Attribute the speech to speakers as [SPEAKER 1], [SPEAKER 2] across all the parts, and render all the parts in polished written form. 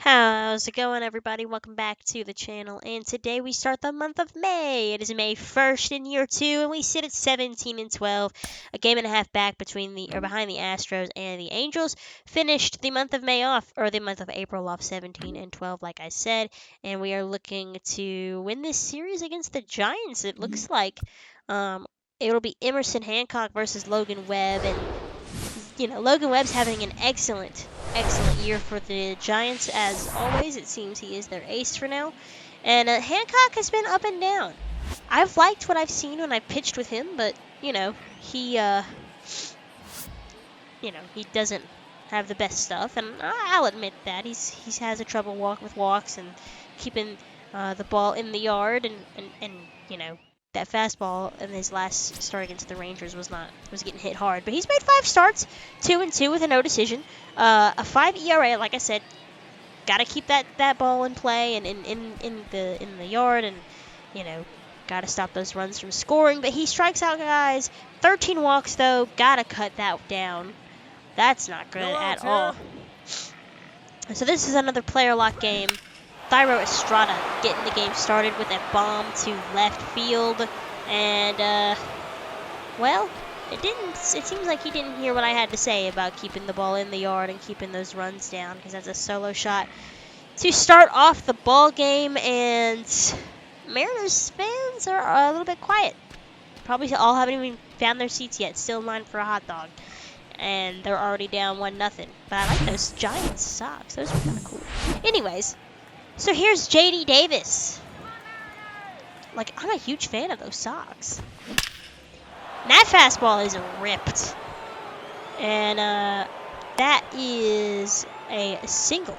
[SPEAKER 1] How's it going, everybody? Welcome back to the channel, and today we start the month of May. It is May 1st in year 2, and we sit at 17-12, a game and a half back behind the Astros and the Angels. Finished the month of May off, or the month of April off 17-12, like I said, and we are looking to win this series against the Giants. It looks like it'll be Emerson Hancock versus Logan Webb, and Logan Webb's having an excellent year for the Giants. As always, it seems he is their ace for now. And Hancock has been up and down. I've liked what I've seen when I pitched with him, but, he doesn't have the best stuff. And I'll admit that. He has a trouble with walks and keeping the ball in the yard. And that fastball in his last start against the Rangers was getting hit hard. But he's made 5 starts, 2-2 with a no decision, a 5 ERA. Like I said, gotta keep that ball in play and in the yard, and gotta stop those runs from scoring. But he strikes out guys. 13 walks though. Gotta cut that down. That's not good at all. So this is another player lock game. Thairo Estrada getting the game started with a bomb to left field, and well, it seems like he didn't hear what I had to say about keeping the ball in the yard and keeping those runs down, because that's a solo shot to start off the ball game. And Mariners fans are a little bit quiet. Probably all haven't even found their seats yet. Still in line for a hot dog, and they're already down 1-0. But I like those Giants socks. Those are kind of cool. Anyways. So here's J.D. Davis. Like, I'm a huge fan of those socks. And that fastball is ripped. And that is a single.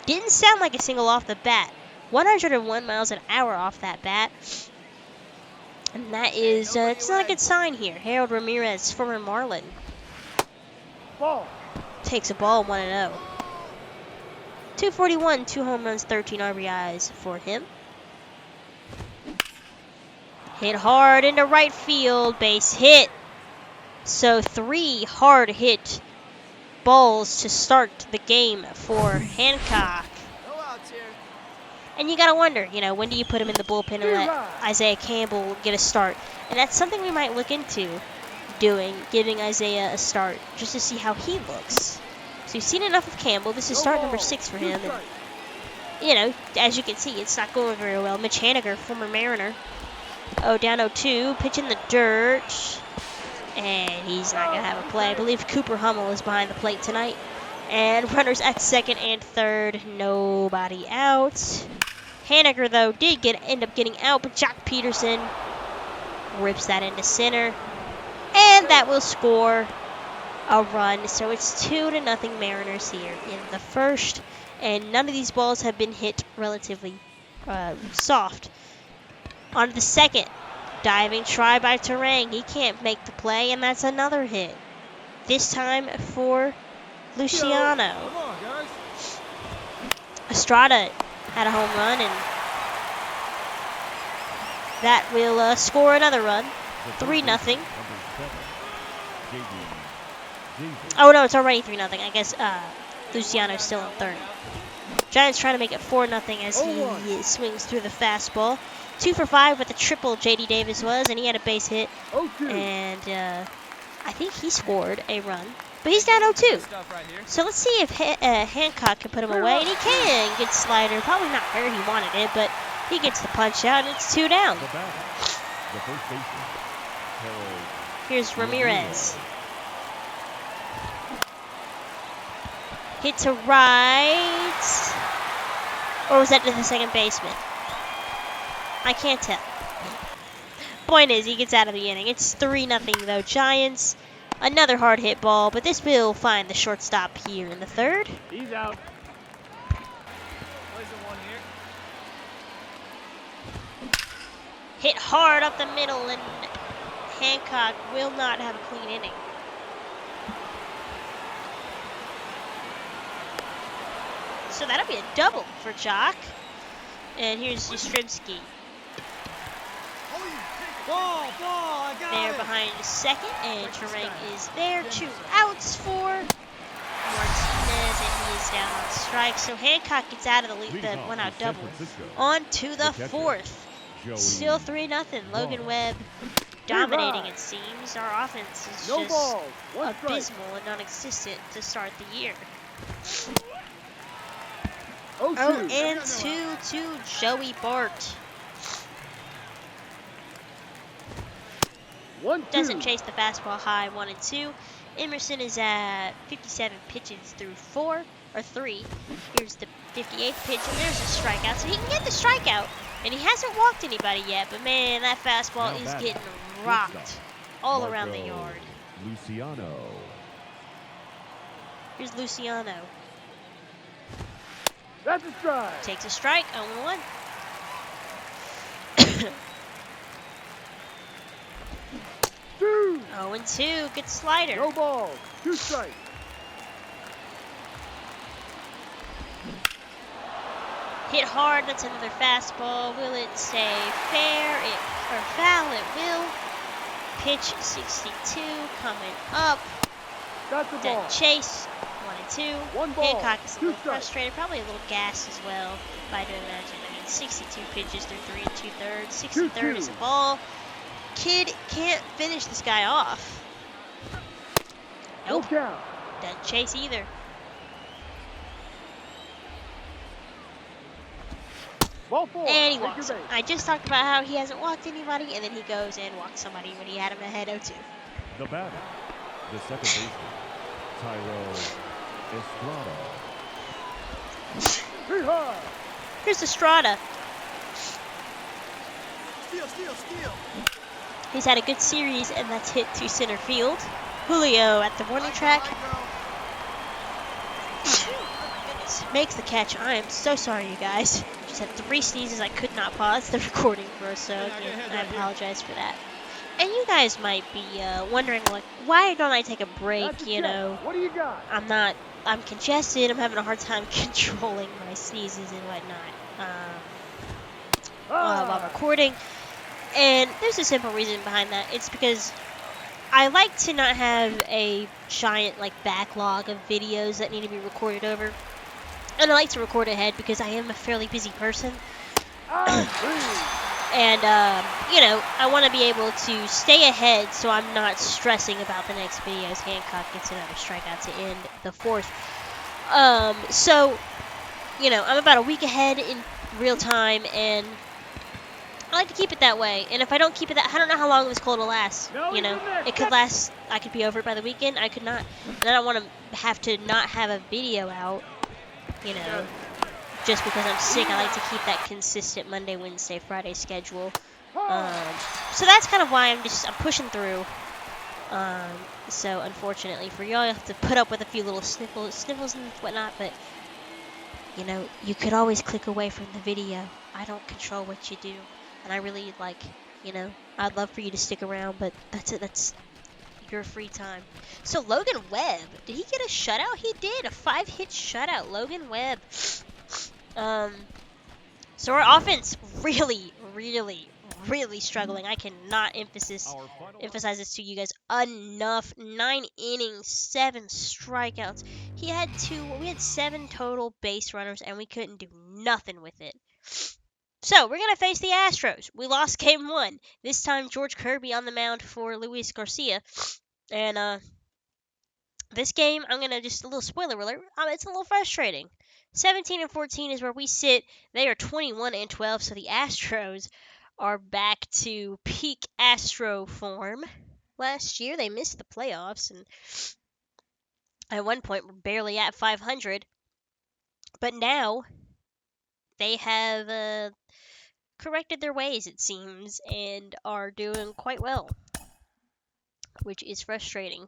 [SPEAKER 1] Didn't sound like a single off the bat. 101 miles an hour off that bat. And that is, it's not a good sign here. Harold Ramirez, former Marlin, takes a ball 1-0. 241, 2 home runs, 13 RBIs for him. Hit hard into right field, base hit. So 3 hard hit balls to start the game for Hancock. And you gotta wonder, when do you put him in the bullpen and let Isaiah Campbell get a start? And that's something we might look into doing, giving Isaiah a start, just to see how he looks. So you've seen enough of Campbell. This is start number 6 for him. And, as you can see, it's not going very well. Mitch Haniger, former Mariner. Down 0-2. Pitch in the dirt. And he's not going to have a play. I believe Cooper Hummel is behind the plate tonight. And runners at second and third. Nobody out. Haniger, though, did end up getting out. But Jock Peterson rips that into center. And that will score a run. So it's 2-0 Mariners here in the first, and none of these balls have been hit relatively soft. On the second, diving try by Terang. He can't make the play, and that's another hit. This time for Luciano. Estrada had a home run, and that will score another run. 3-0. Oh, no, it's already 3-0. I guess Luciano's still in third. Giants trying to make it 4-0 as he swings through the fastball. 2 for 5 with a triple, J.D. Davis was, and he had a base hit. And I think he scored a run. But he's down 0-2. So let's see if Hancock can put him away. And he can get slider. Probably not where he wanted it, but he gets the punch out, and it's 2 down. Here's Ramirez. Hit to right. Or was that to the second baseman? I can't tell. Point is, he gets out of the inning. It's 3-0 though. Giants. Another hard hit ball, but this will find the shortstop here in the third.
[SPEAKER 2] He's out.
[SPEAKER 1] Hit hard up the middle, and Hancock will not have a clean inning. So that'll be a double for Jock. And here's Yastrzemski. There behind second, and Terang is there. 2 outs for Martinez, and he is is down on strike, so Hancock gets out of the lead, the one-out double. On to the fourth. Still 3-0. Logan Webb dominating, it seems. Our offense is just abysmal and non-existent to start the year. 0-2 to Joey Bart. Doesn't chase the fastball high, 1-2. Emerson is at 57 pitches through 3. Here's the 58th pitch, and there's a strikeout. So he can get the strikeout, and he hasn't walked anybody yet. But man, that fastball is getting rocked all around the yard.
[SPEAKER 2] Luciano.
[SPEAKER 1] Here's Luciano.
[SPEAKER 3] That's a strike.
[SPEAKER 1] Takes a strike, 0-1. 0-2, good slider.
[SPEAKER 3] No ball, 2 strikes.
[SPEAKER 1] Hit hard, that's another fastball. Will it stay fair? Or foul? It will. Pitch 62 coming up.
[SPEAKER 3] That's the
[SPEAKER 1] Dead
[SPEAKER 3] ball.
[SPEAKER 1] chase, 1-2.
[SPEAKER 3] 1 ball,
[SPEAKER 1] Hancock is a
[SPEAKER 3] 2
[SPEAKER 1] little
[SPEAKER 3] strikes.
[SPEAKER 1] frustrated, probably a little gassed as well, if I do imagine. I mean, 62 pitches through 3 2/3. 63rd is a ball. Kid can't finish this guy off. Nope.
[SPEAKER 3] Full count.
[SPEAKER 1] Doesn't chase either.
[SPEAKER 3] Ball 4.
[SPEAKER 1] And he
[SPEAKER 3] Take your
[SPEAKER 1] walks.
[SPEAKER 3] base.
[SPEAKER 1] I just talked about how he hasn't walked anybody, and then he goes and walks somebody when he had him ahead 0-2.
[SPEAKER 2] The batter, the second baseman, Tyrell Estrada.
[SPEAKER 3] Too high.
[SPEAKER 1] Here's Estrada.
[SPEAKER 3] Steal.
[SPEAKER 1] He's had a good series, and that's hit to center field. Julio at the warning track. Makes the catch. I am so sorry, you guys. Just had 3 sneezes. I could not pause the recording for us, so again, I apologize for that. And you guys might be wondering, like, why don't I take a break?
[SPEAKER 3] That's a
[SPEAKER 1] You
[SPEAKER 3] check.
[SPEAKER 1] know,
[SPEAKER 3] What do you got?
[SPEAKER 1] I'm congested. I'm having a hard time controlling my sneezes and whatnot while recording. And there's a simple reason behind that. It's because I like to not have a giant, like, backlog of videos that need to be recorded over. And I like to record ahead because I am a fairly busy person. And, you know, I want to be able to stay ahead so I'm not stressing about the next videos. Hancock gets another strikeout to end the 4th. So, you know, I'm about a week ahead in real time, and I like to keep it that way. And if I don't keep it I don't know how long this cold will last. You know, it could last, I could be over it by the weekend, I could not. And I don't want to have to not have a video out, you know, just because I'm sick. I like to keep that consistent Monday, Wednesday, Friday schedule. So that's kind of why I'm pushing through. So unfortunately for y'all, you have to put up with a few little sniffles and whatnot, but you know, you could always click away from the video. I don't control what you do, and I really, like, you know, I'd love for you to stick around, but that's it. That's your free time. So Logan Webb, did he get a shutout? He did, a 5-hit shutout. Logan Webb. So our offense really struggling. I cannot emphasize this to you guys enough. 9 innings, 7 strikeouts. We had 7 total base runners, and we couldn't do nothing with it. So we're gonna face the Astros. We lost game 1. This time George Kirby on the mound for Luis Garcia, and this game, I'm gonna just a little spoiler alert. It's a little frustrating. 17-14 is where we sit. They are 21-12, so the Astros are back to peak Astro form. Last year, they missed the playoffs, and at one point were barely at 500. But now, they have corrected their ways, it seems, and are doing quite well, which is frustrating.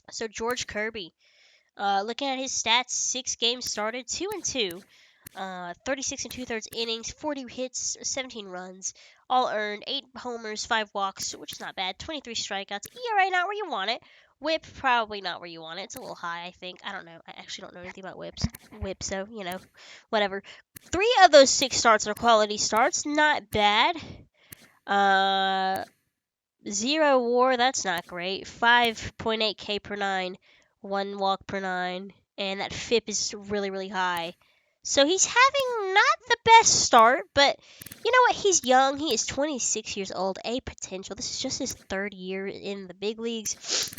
[SPEAKER 1] So George Kirby, looking at his stats, 6 games started, 2-2, 36 2/3 innings, 40 hits, 17 runs, all earned, 8 homers, 5 walks, which is not bad, 23 strikeouts, ERA not where you want it, WHIP probably not where you want it, it's a little high, I think, I don't know, I actually don't know anything about WHIP, so, you know, whatever. 3 of those 6 starts are quality starts, not bad. 0 WAR, that's not great. 5.8 K per 9, 1 walk per 9, and that FIP is really, really high. So he's having not the best start, but you know what? He's young. He is 26 years old, a potential. This is just his third year in the big leagues.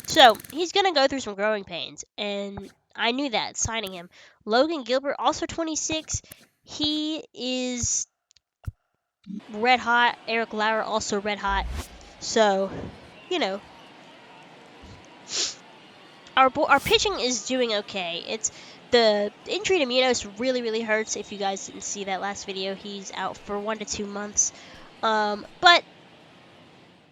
[SPEAKER 1] So he's going to go through some growing pains, and I knew that signing him. Logan Gilbert, also 26. He is red hot. Eric Lauer, also red hot. So, you know, our pitching is doing okay. It's the injury to Munoz really, really hurts. If you guys didn't see that last video, he's out for 1 to 2 months. But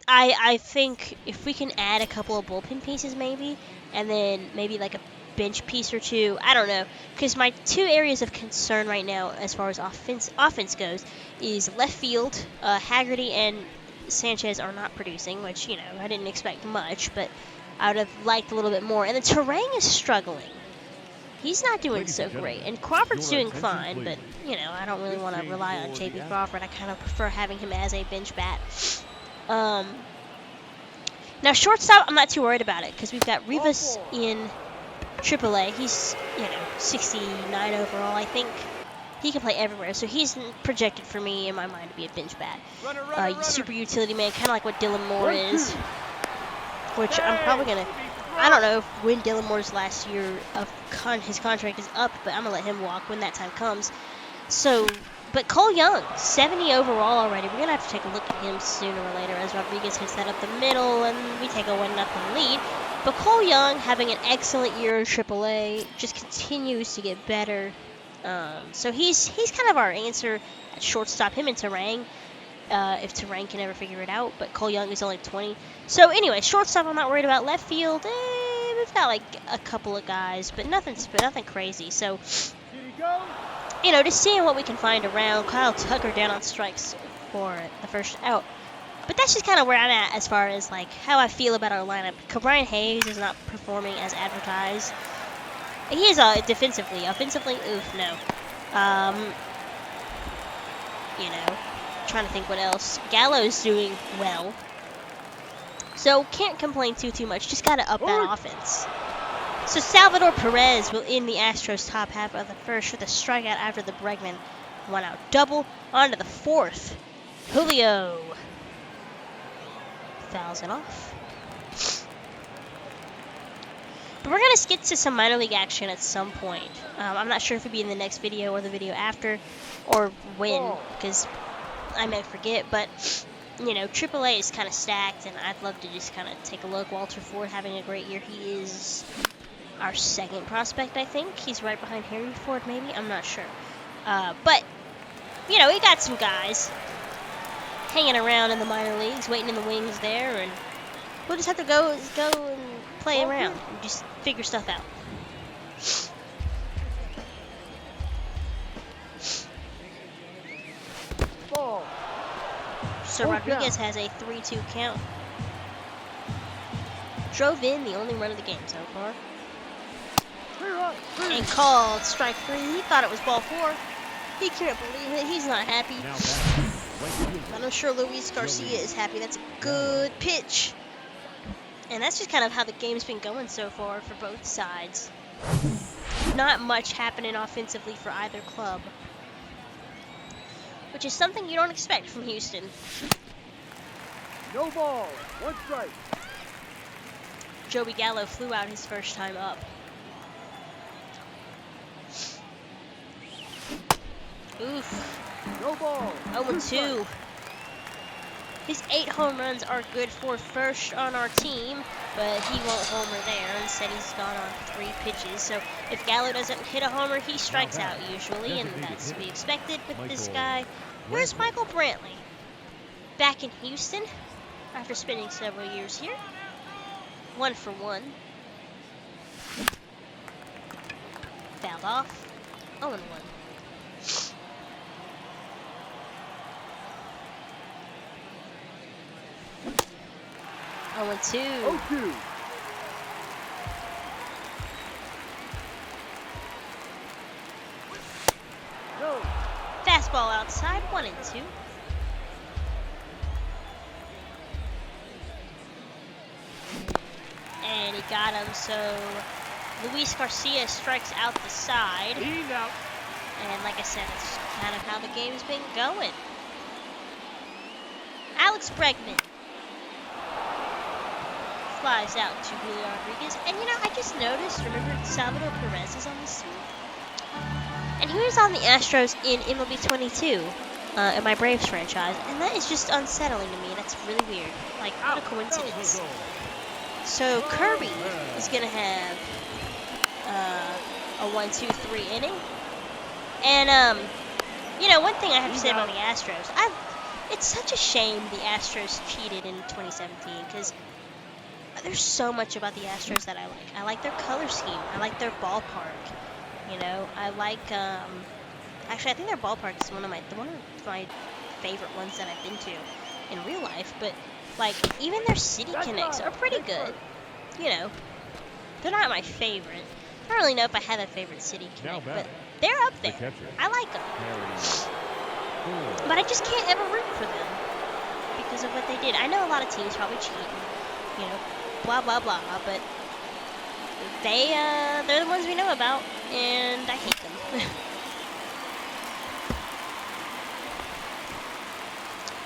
[SPEAKER 1] I think if we can add a couple of bullpen pieces maybe, and then maybe like a bench piece or two, I don't know. Because my two areas of concern right now as far as offense goes is left field. Haggerty and Sanchez are not producing, which, you know, I didn't expect much, but I would have liked a little bit more. And the Terang is struggling. He's not doing
[SPEAKER 2] Ladies
[SPEAKER 1] so
[SPEAKER 2] and
[SPEAKER 1] great.
[SPEAKER 2] gentlemen,
[SPEAKER 1] And Crawford's
[SPEAKER 2] your
[SPEAKER 1] doing
[SPEAKER 2] attention,
[SPEAKER 1] fine, but,
[SPEAKER 2] please.
[SPEAKER 1] you know, I don't really
[SPEAKER 2] This
[SPEAKER 1] want to
[SPEAKER 2] game
[SPEAKER 1] rely on
[SPEAKER 2] for
[SPEAKER 1] J.B.
[SPEAKER 2] the
[SPEAKER 1] Crawford. I kind of prefer having him as a bench bat. Now, shortstop, I'm not too worried about it because we've got Rivas in AAA. He's, you know, 69 overall, I think. He can play everywhere, so he's projected for me in my mind to be a bench bat. Super utility man, kind of like what Dylan Moore is, which I'm probably going to... I don't know when Dylan Moore's last year of his contract is up, but I'm going to let him walk when that time comes. So, but Cole Young, 70 overall already. We're going to have to take a look at him sooner or later as Rodriguez hits that up the middle and we take a 1-0 lead. But Cole Young, having an excellent year in AAA, just continues to get better. So he's kind of our answer at shortstop, him and Terang. If Terang can ever figure it out, but Cole Young is only 20. So anyway, shortstop I'm not worried about. Left field, we've got like a couple of guys, but nothing crazy. So, you know, just seeing what we can find around. Kyle Tucker down on strikes for the first out. But that's just kind of where I'm at as far as like how I feel about our lineup. Brian Hayes is not performing as advertised. He is defensively. Offensively, oof, no. You know, trying to think what else. Gallo's doing well. So can't complain too much. Just gotta up that offense. So Salvador Perez will end the Astros top half of the first with a strikeout after the Bregman 1-out double. On to the fourth. Julio fouls it off. But we're going to skip to some minor league action at some point. I'm not sure if it'll be in the next video or the video after or when, because I may forget. But, you know, AAA is kind of stacked, and I'd love to just kind of take a look. Walter Ford having a great year. He is our second prospect, I think. He's right behind Harry Ford, maybe. I'm not sure. But, you know, we got some guys hanging around in the minor leagues, waiting in the wings there, and we'll just have to go and play around and just figure stuff out. So Rodriguez has a 3-2 count. Drove in the only run of the game so far. And called strike 3. He thought it was ball 4. He can't believe it. He's not happy. But I'm sure Luis Garcia is happy. That's a good pitch. And that's just kind of how the game's been going so far for both sides. Not much happening offensively for either club, which is something you don't expect from Houston.
[SPEAKER 3] No ball. 1 strike.
[SPEAKER 1] Joey Gallo flew out his first time up. Oof.
[SPEAKER 3] No ball.
[SPEAKER 1] 0-2. His 8 home runs are good for first on our team, but he won't homer there. Instead, he's gone on 3 pitches. So if Gallo doesn't hit a homer, he strikes out usually, and that's to be expected with this guy. Where's Michael Brantley? Back in Houston after spending several years here. 1 for 1. Fouled off. 0-1. 0-2.
[SPEAKER 3] 0-2. No.
[SPEAKER 1] Fastball outside, 1-2. And he got him, so Luis Garcia strikes out the side.
[SPEAKER 3] Lead out.
[SPEAKER 1] And like I said, that's kind of how the game's been going. Alex Bregman flies out to Julio Rodriguez. And you know, I just noticed, remember Salvador Perez is on this team? And he was on the Astros in MLB 22, in my Braves franchise. And that is just unsettling to me. That's really weird. Like, what a coincidence. So Kirby is going to have a 1-2-3 inning. And, you know, one thing I have to say about the Astros, it's such a shame the Astros cheated in 2017, because there's so much about the Astros that I like. I like their color scheme. I like their ballpark. You know, I like, actually, I think their ballpark is one of my favorite ones that I've been to in real life. But, like, even their city connects are pretty good. You know, they're not my favorite. I don't really know if I have a favorite city connect, but they're up there. I like them. But I just can't ever root for them because of what they did. I know a lot of teams probably cheat, and, you know, blah, blah, blah, but they're the ones we know about, and I hate them.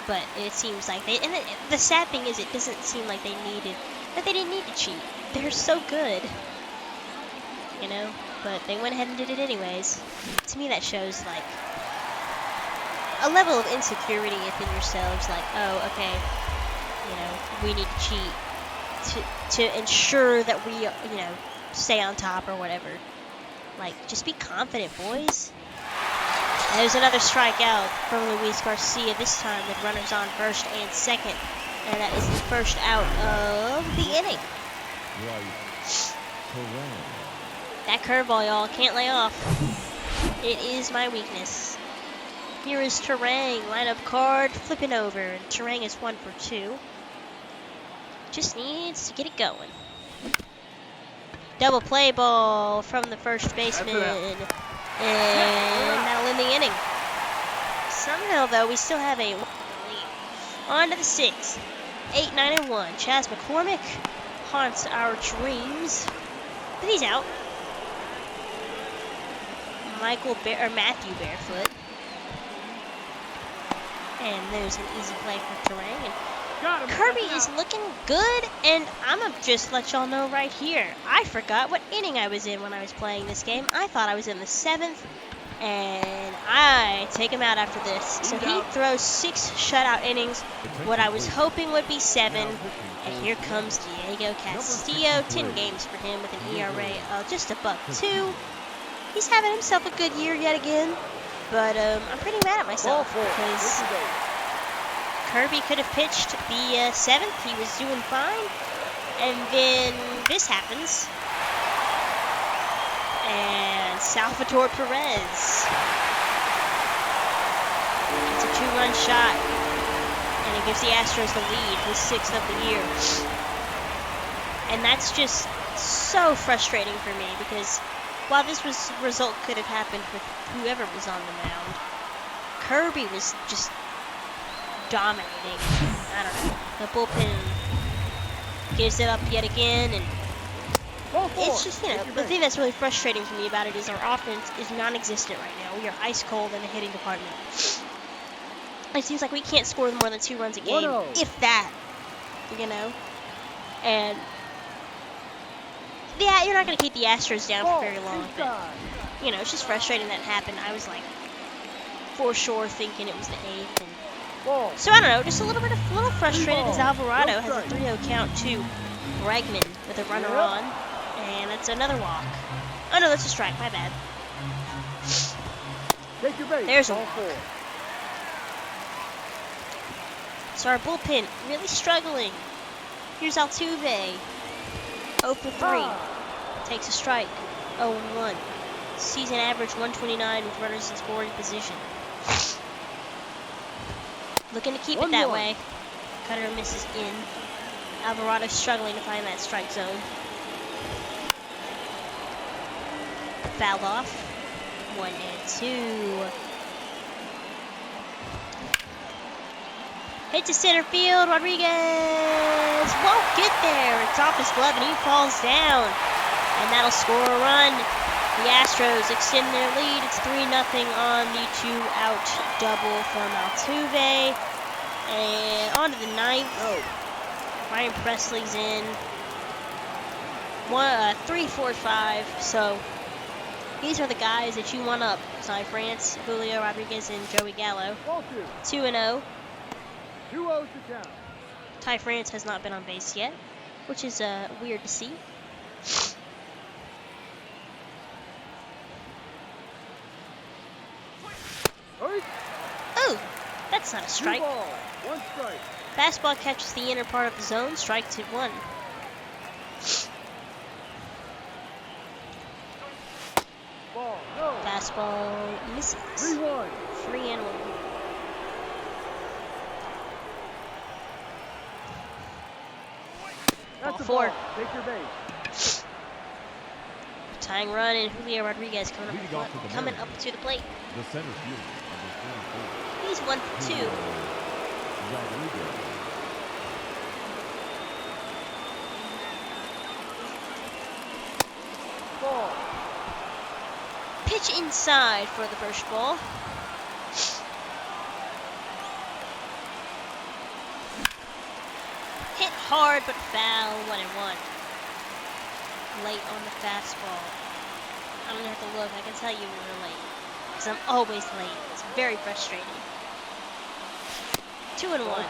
[SPEAKER 1] But it seems like they, and the sad thing is it doesn't seem like they didn't need to cheat. They're so good, you know, but they went ahead and did it anyways. To me, that shows, like, a level of insecurity within yourselves, like, oh, okay, you know, we need to cheat to ensure that we, you know, stay on top or whatever. Like, just be confident, boys. There's another strikeout from Luis Garcia, this time with runners on first and second. And that is the first out of the inning. That curveball, y'all, can't lay off. It is my weakness. Here is Terang, lineup card, flipping over. And Terang is 1 for 2. Just needs to get it going. Double play ball from the first baseman. And that'll end the inning. Somehow, though, we still have a lead. On to the 6th. 8, 9, and 1. Chas McCormick haunts our dreams. But he's out. Matthew Barefoot. And there's an easy play for Terang. And Kirby is looking good, and I'm going to just let y'all know right here. I forgot what inning I was in when I was playing this game. I thought I was in the 7th, and I take him out after this. So he throws 6 shutout innings, what I was hoping would be 7. And here comes Diego Castillo. 10 games for him with an ERA of just above 2. He's having himself a good year yet again, but I'm pretty mad at myself because Kirby could have pitched the 7th. He was doing fine. And then this happens. And Salvador Perez. It's a 2-run shot. And it gives the Astros the lead, his 6th of the year. And that's just so frustrating for me because while this result could have happened with whoever was on the mound, Kirby was just dominating. I don't know. The bullpen gives it up yet again, and it's just, you know, the thing that's really frustrating for me about it is our offense is non-existent right now. We are ice cold in the hitting department. It seems like we can't score more than 2 runs a game, if that, you know. And yeah, you're not going to keep the Astros down for very long, but, you know, it's just frustrating that happened. I was like, for sure thinking it was the 8th, and so I don't know, just a little frustrated as Alvarado has a 3-0 count to Bregman with a runner on, and that's another walk. Oh no, that's a strike, my bad. There's a walk. So our bullpen really struggling. Here's Altuve, 0 for 3, takes a strike, 0-1. Season average 129 with runners in scoring position. Looking to keep it that way. Cutter misses in. Alvarado struggling to find that strike zone. Fouled off. 1 and 2. Hit to center field. Rodriguez won't get there. It's off his glove and he falls down. and that'll score a run. The Astros extend their lead. It's 3-0 on the 2-out double from Altuve. And on to the ninth.
[SPEAKER 3] No.
[SPEAKER 1] Ryan Presley's in. 3, 4, 5. So these are the guys that you want up. Ty France, Julio Rodriguez, and Joey Gallo.
[SPEAKER 3] Ball
[SPEAKER 1] 2-0.
[SPEAKER 3] 2. 2-0 to count.
[SPEAKER 1] Ty France has not been on base yet, which is weird to see.
[SPEAKER 3] Hurry.
[SPEAKER 1] Oh, that's not a
[SPEAKER 3] 2
[SPEAKER 1] strike.
[SPEAKER 3] ball, 1 strike.
[SPEAKER 1] Fastball catches the inner part of the zone. Strike to 1.
[SPEAKER 3] Ball, no.
[SPEAKER 1] Fastball misses.
[SPEAKER 3] 3-1.
[SPEAKER 1] 3-1.
[SPEAKER 3] That's
[SPEAKER 1] Ball
[SPEAKER 3] a
[SPEAKER 1] 4.
[SPEAKER 3] ball. Take your base.
[SPEAKER 1] Tying run, and Julio Rodriguez
[SPEAKER 2] Leading off to the
[SPEAKER 1] coming
[SPEAKER 2] Mariners.
[SPEAKER 1] up to the plate.
[SPEAKER 2] The center fielder, number
[SPEAKER 1] He's 1 for 2.
[SPEAKER 2] 44, Rodriguez.
[SPEAKER 3] Ball.
[SPEAKER 1] Pitch inside for the first ball. Hit hard but foul, 1-1. Late on the fastball. I'm gonna have to look. I can tell you when we're late, because I'm always late. It's very frustrating. 2-1.
[SPEAKER 3] Ball 2.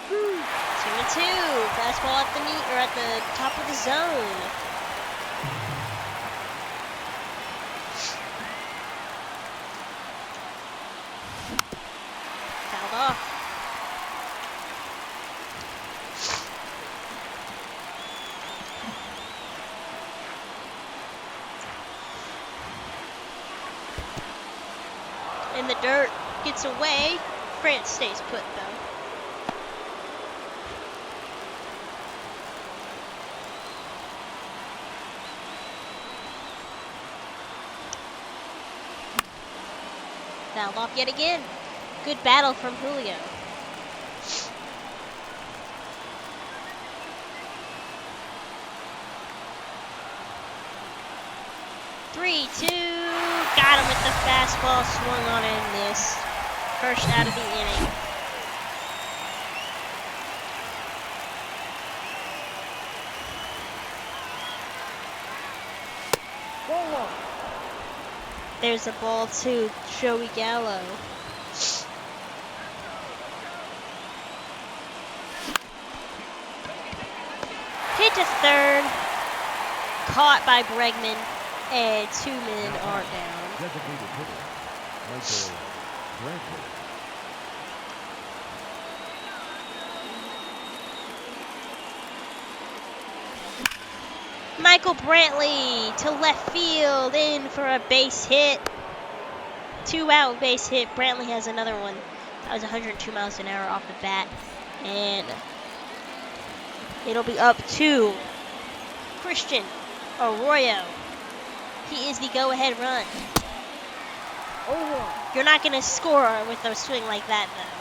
[SPEAKER 3] Two.
[SPEAKER 1] 2-2. Fastball at the knee or at the top of the zone. Fouled off. In the dirt, gets away. France stays put though. Fouled off yet again. Good battle from Julio. Three, 2. Got him with the fastball. Swung on and missed. First out of the inning.
[SPEAKER 3] Ball 1.
[SPEAKER 1] There's a ball to Joey Gallo. Hit to third. Caught by Bregman. And 2 men are down.
[SPEAKER 2] Designated hitter, Michael Brantley.
[SPEAKER 1] Michael Brantley to left field, in for a base hit. 2-out base hit. Brantley has another one. That was 102 miles an hour off the bat. And it'll be up to Christian Arroyo. He is the go-ahead run.
[SPEAKER 3] 0-1.
[SPEAKER 1] You're not going to score with a swing like that, though.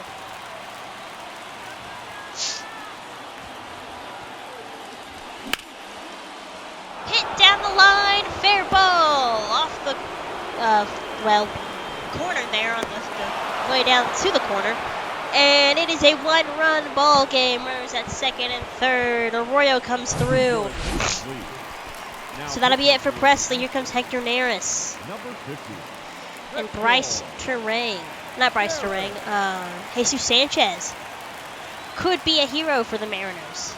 [SPEAKER 1] Hit down the line, fair ball off the, corner there on the way down to the corner. And it is a 1-run ball game. Runners at second and third. Arroyo comes through. So that'll be it for Presley. Here comes Hector Neris.
[SPEAKER 2] Number 50.
[SPEAKER 1] And Bryce Terang. Not Bryce Terang. Jesus Sanchez. Could be a hero for the Mariners.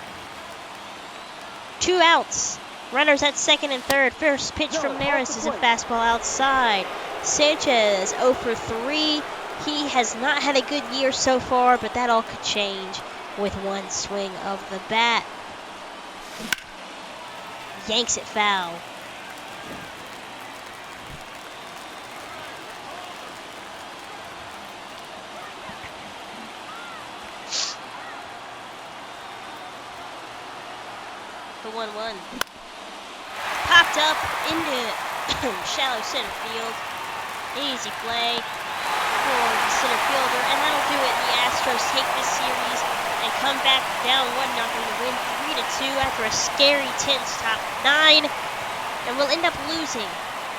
[SPEAKER 1] 2 outs. Runners at second and third. First pitch from Neris is a fastball outside. Sanchez 0 for 3. He has not had a good year so far, but that all could change with one swing of the bat. Yanks it foul. The 1-1. Popped up into shallow center field. Easy play for the center fielder, and that'll do it. The Astros take this series and come back down 1-0 to win 3-2 after a scary tense top 9, and we'll end up losing.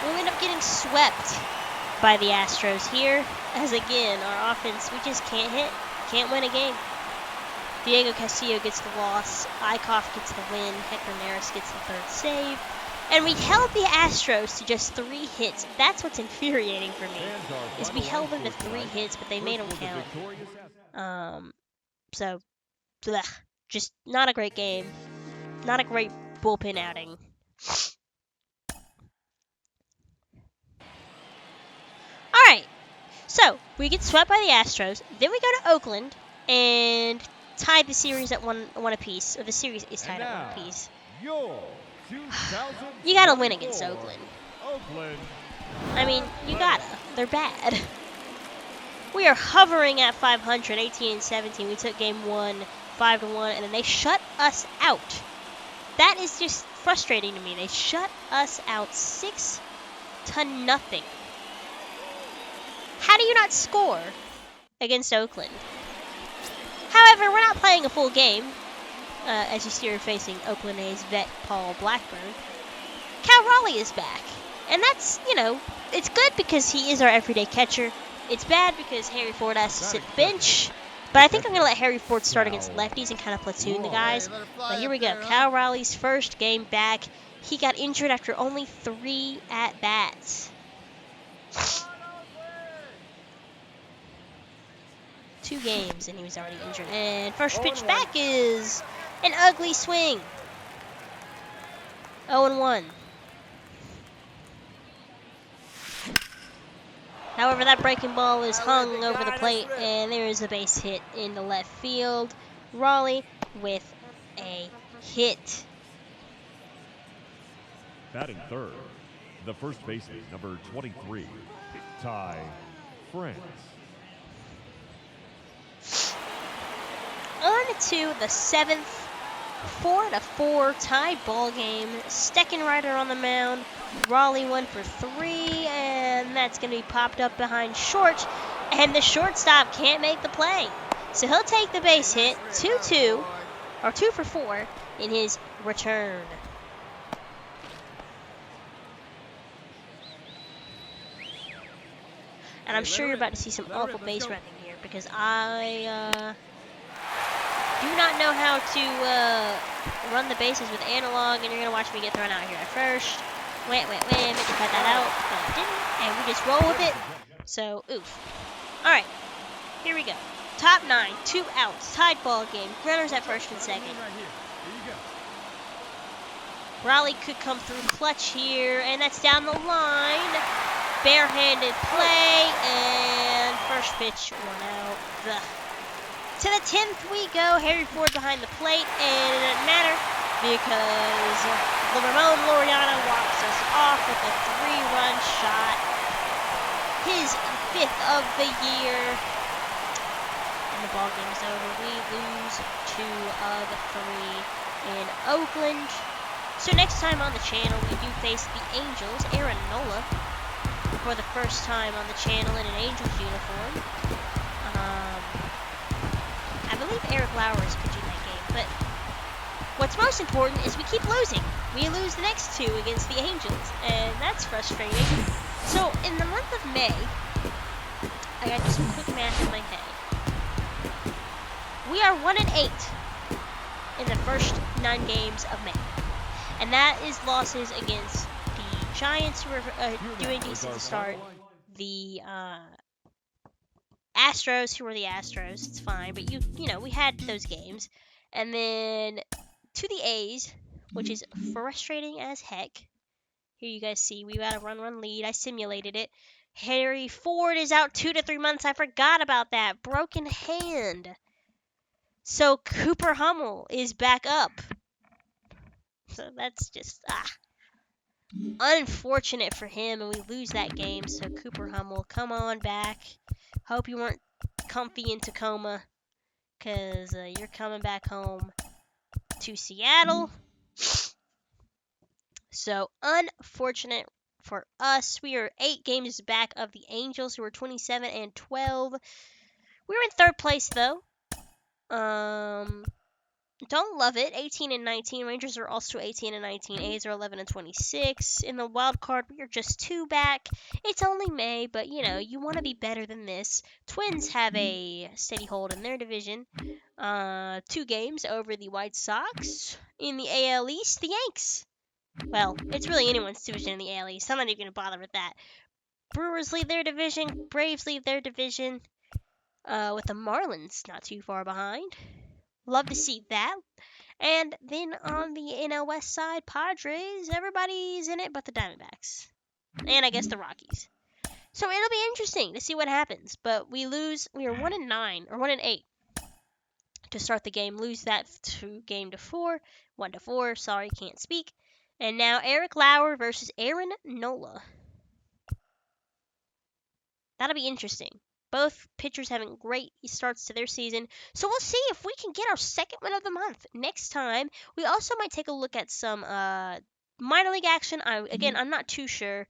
[SPEAKER 1] We'll end up getting swept by the Astros here, as again, our offense, we just can't hit, can't win a game. Diego Castillo gets the loss, Eichhoff gets the win, Hector Neris gets the third save, and we held the Astros to just 3 hits. That's what's infuriating for me, is we held them to 3 hits, but they made them count. So, just not a great game, not a great bullpen outing. Alright, so we get swept by the Astros, then we go to Oakland and tied the series at one apiece, or the series is tied at 1 apiece. You gotta win against Oakland. I mean, you gotta. They're bad. We are hovering at 500, 18-17. We took game 1, 5-1, and then they shut us out. That is just frustrating to me. They shut us out 6-0. How do you not score against Oakland? However, we're not playing a full game. As you see, we're facing Oakland A's vet Paul Blackburn. Cal Raleigh is back. And that's, it's good because he is our everyday catcher. It's bad because Harry Ford has to sit the bench. But I think I'm going to let Harry Ford start against lefties and kind of platoon the guys. But here we go. Cal Raleigh's first game back. He got injured after only 3 at-bats. 2 games and he was already injured. And first pitch back is an ugly swing. 0-1. However, that breaking ball is hung over the plate, and there is a base hit in the left field. Raleigh with a hit.
[SPEAKER 2] Batting third, the first baseman, number 23, Ty France.
[SPEAKER 1] On to the 7th, 4-4 tie ball game. Steckenrider on the mound. Raleigh 1 for 3, and that's going to be popped up behind short, and the shortstop can't make the play. So he'll take the base hit, 2-2, or 2 for 4 in his return. And I'm sure you're about to see some awful base running here because I do not know how to run the bases with analog, and you're going to watch me get thrown out here at first. Meant to cut that out, but I didn't, and we just roll with it. So, oof. Alright, here we go. Top 9, 2 outs, tied ball game, runners at first and second. Raleigh could come through clutch here, and that's down the line. Barehanded play, and first pitch, 1 out. Ugh. To the 10th we go. Harry Ford behind the plate, and it doesn't matter because Ramon Laureano walks us off with a 3-run shot. His 5th of the year. And the ball game is over. We lose 2 of 3 in Oakland. So next time on the channel, we do face the Angels. Aaron Nola for the first time on the channel in an Angels uniform. I believe Eric Lauer is pitching that game, but what's most important is we keep losing. We lose the next 2 against the Angels, and that's frustrating. So in the month of May, I got to do some quick math in my head. We are 1-8 in the first 9 games of May, and that is losses against the Giants, who are doing decent to start, the Astros, who were the Astros. It's fine, but you know we had those games, and then to the A's, which is frustrating as heck. Here you guys see we got a run lead. I simulated it. Harry Ford is out 2 to 3 months. I forgot about that. Broken hand. So Cooper Hummel is back up. So that's just unfortunate for him, and we lose that game. So Cooper Hummel, come on back. Hope you weren't comfy in Tacoma, because you're coming back home to Seattle. So unfortunate for us. We are 8 games back of the Angels, who are 27-12. We're in 3rd place though. Don't love it. 18-19. Rangers are also 18-19. A's are 11-26. In the wild card, we are just 2 back. It's only May, but you want to be better than this. Twins have a steady hold in their division. 2 games over the White Sox. In the AL East, the Yanks. Well, it's really anyone's division in the AL East. I'm not even going to bother with that. Brewers lead their division. Braves lead their division. With the Marlins not too far behind. Love to see that. And then on the NL West side, Padres, everybody's in it but the Diamondbacks. And I guess the Rockies. So it'll be interesting to see what happens. But we are 1-9 or 1-8 to start the game. Lose that game to 4. 1-4. Sorry, can't speak. And now Eric Lauer versus Aaron Nola. That'll be interesting. Both pitchers having great starts to their season. So we'll see if we can get our 2nd win of the month next time. We also might take a look at some minor league action. I'm not too sure,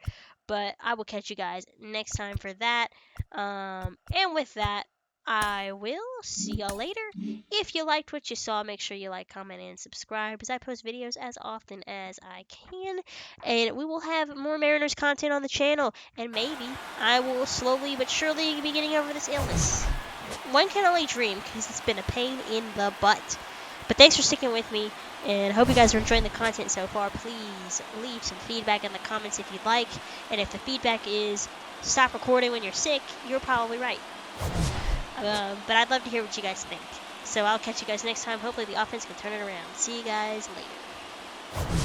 [SPEAKER 1] but I will catch you guys next time for that. And with that, I will see y'all later. If you liked what you saw, make sure you like, comment, and subscribe, because I post videos as often as I can. And we will have more Mariners content on the channel. And maybe I will slowly but surely be getting over this illness. One can only dream, because it's been a pain in the butt. But thanks for sticking with me, and I hope you guys are enjoying the content so far. Please leave some feedback in the comments if you'd like. And if the feedback is stop recording when you're sick, you're probably right. But I'd love to hear what you guys think. So I'll catch you guys next time. Hopefully the offense can turn it around. See you guys later.